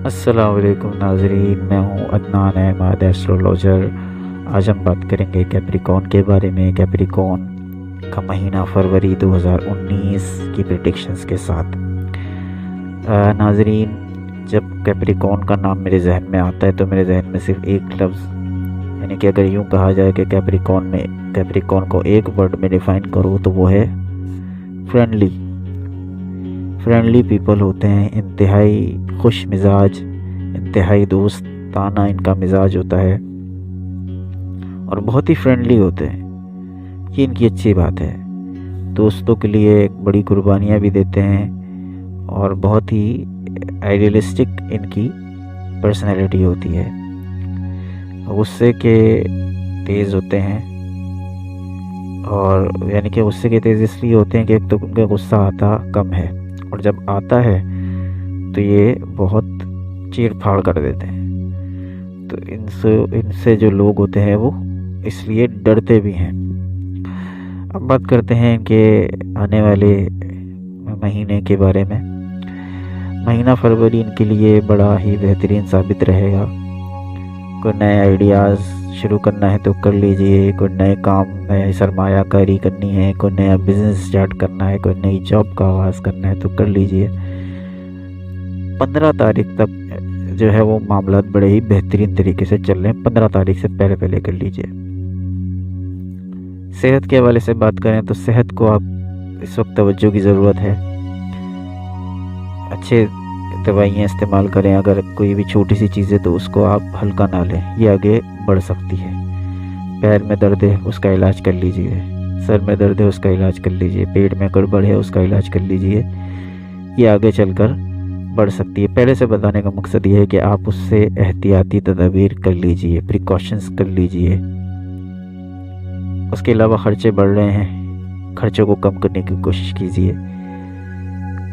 अस्सलाम वालेकुम नाज़रीन, मैं हूँ अदनान अहमद एस्ट्रोलॉजर। आज हम बात करेंगे कैप्रिकॉर्न के बारे में। कैप्रिकॉर्न का महीना फरवरी 2019 की प्रेडिक्शंस के साथ। नाज़रीन, जब कैप्रिकॉर्न का नाम मेरे जहन में आता है तो मेरे जहन में सिर्फ एक लफ्ज़, यानी कि अगर यूँ कहा जाए कि कैप्रिकॉर्न को एक वर्ड में डिफ़ाइन करो तो वो है फ्रेंडली। फ्रेंडली पीपल होते हैं, इंतहाई खुश मिजाज, इंतहाई दोस्ताना इनका मिजाज होता है और बहुत ही फ्रेंडली होते हैं। ये इनकी अच्छी बात है। दोस्तों के लिए बड़ी कुर्बानियाँ भी देते हैं और बहुत ही आइडियलिस्टिक इनकी पर्सनैलिटी होती है। गुस्से के तेज़ होते हैं, और यानी कि गुस्से के तेज़ इसलिए होते हैं कि एक तो उनका गुस्सा आता कम है और जब आता है तो ये बहुत चीर फाड़ कर देते हैं। तो इनसे जो लोग होते हैं वो इसलिए डरते भी हैं। अब बात करते हैं इनके आने वाले महीने के बारे में। महीना फरवरी इनके लिए बड़ा ही बेहतरीन साबित रहेगा। कोई नए आइडियाज़ शुरू करना है तो कर लीजिए, कोई नए काम में सरमायाकारी करनी है, कोई नया बिज़नेस स्टार्ट करना है, कोई नई जॉब का आगाज़ करना है तो कर लीजिए। 15 तारीख तक जो है वो मामलात बड़े ही बेहतरीन तरीके से चल रहे हैं। 15 तारीख से पहले कर लीजिए। सेहत के हवाले से बात करें तो सेहत को आप इस वक्त तवज्जो की ज़रूरत है। अच्छे दवाइयाँ इस्तेमाल करें। अगर कोई भी छोटी सी चीज़ है तो उसको आप हल्का ना लें, ये आगे बढ़ सकती है। पैर में दर्द है उसका इलाज कर लीजिए, सर में दर्द है उसका इलाज कर लीजिए, पेट में गड़बड़ है उसका इलाज कर लीजिए, ये आगे चलकर बढ़ सकती है। पहले से बताने का मकसद ये है कि आप उससे एहतियाती तदाबीर कर लीजिए, प्रिकॉशंस कर लीजिए। उसके अलावा खर्चे बढ़ रहे हैं, खर्चों को कम करने की कोशिश कीजिए।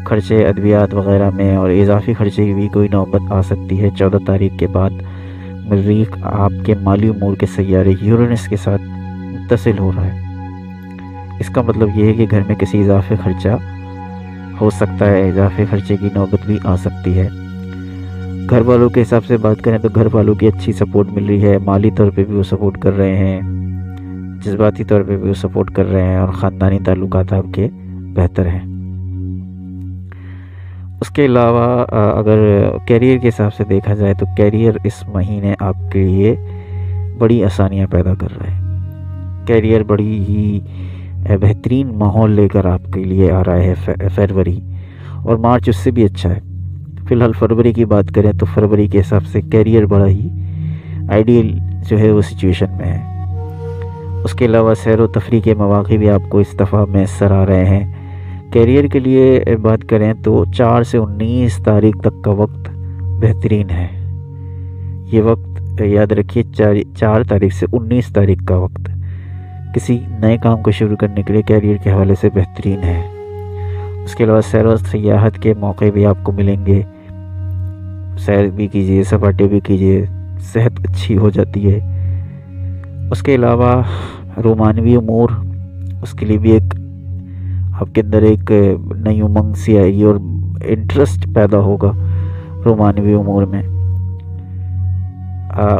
खर्चे अद्वियात वगैरह में और इजाफी खर्चे की भी कोई नौबत आ सकती है। 14 तारीख के बाद मरीख आपके माली उमूर के सैयारे यूरेनस के साथ मुत्तसिल हो रहा है। इसका मतलब ये है कि घर में किसी इजाफे खर्चा हो सकता है, इजाफे खर्चे की नौबत भी आ सकती है। घर वालों के हिसाब से बात करें तो घर वालों की अच्छी सपोर्ट मिल रही है। माली तौर पे भी वो सपोर्ट कर रहे हैं, जज्बाती तौर पे भी वो सपोर्ट कर रहे हैं और ख़ानदानी ताल्लुकात आपके बेहतर हैं। उसके अलावा अगर कैरियर के हिसाब से देखा जाए तो कैरियर इस महीने आपके लिए बड़ी आसानियां पैदा कर रहा है। कैरियर बड़ी ही बेहतरीन माहौल लेकर आपके लिए आ रहा है फरवरी, और मार्च उससे भी अच्छा है। फ़िलहाल फरवरी की बात करें तो फरवरी के हिसाब से कैरियर बड़ा ही आइडियल जो है वो सिचुएशन में है। उसके अलावा सैर व तफरीह के मौक़े भी आपको इस दफ़ा मैसर आ रहे हैं। कैरियर के लिए बात करें तो 4 से 19 तारीख तक का वक्त बेहतरीन है। ये वक्त याद रखिए, 4 तारीख से 19 तारीख का वक्त किसी नए काम को शुरू करने के लिए कैरियर के हवाले से बेहतरीन है। उसके अलावा सैर व सियाहत के मौके भी आपको मिलेंगे। सैर भी कीजिए, सपाटे भी कीजिए, सेहत अच्छी हो जाती है। उसके अलावा रोमानवी उमूर, उसके लिए भी एक आपके अंदर एक नई उमंग सी आएगी और इंटरेस्ट पैदा होगा रोमानवी उमूर में।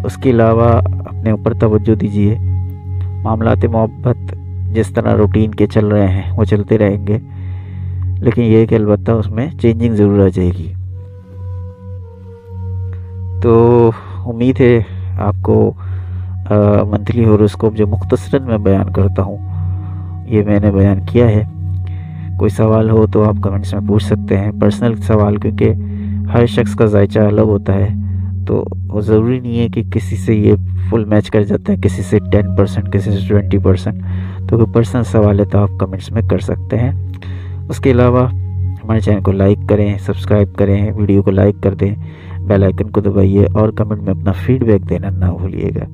उसके अलावा अपने ऊपर तवज्जो दीजिए। मामलाते मोहब्बत जिस तरह रूटीन के चल रहे हैं वो चलते रहेंगे, लेकिन ये कि अलबत्ता उसमें चेंजिंग ज़रूर आ जाएगी। तो उम्मीद है आपको मंथली हॉरोस्कोप जो मुख्तसरन मैं बयान करता हूँ ये मैंने बयान किया है। कोई सवाल हो तो आप कमेंट्स में पूछ सकते हैं, पर्सनल सवाल, क्योंकि हर शख्स का जायचा अलग होता है। तो वो ज़रूरी नहीं है कि किसी से ये फुल मैच कर जाता है, किसी से 10%, किसी से 20%। तो कोई पर्सनल सवाल है तो आप कमेंट्स में कर सकते हैं। उसके अलावा हमारे चैनल को लाइक करें, सब्सक्राइब करें, वीडियो को लाइक कर दें, बेल आइकन को दबाइए और कमेंट में अपना फीडबैक देना ना भूलिएगा।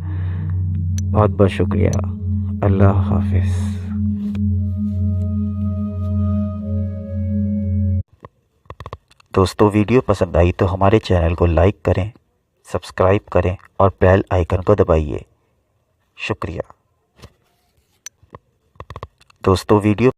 बहुत बहुत शुक्रिया। अल्लाह हाफिज़। दोस्तों, वीडियो पसंद आई तो हमारे चैनल को लाइक करें, सब्सक्राइब करें और बेल आइकन को दबाइए। शुक्रिया। दोस्तों, वीडियो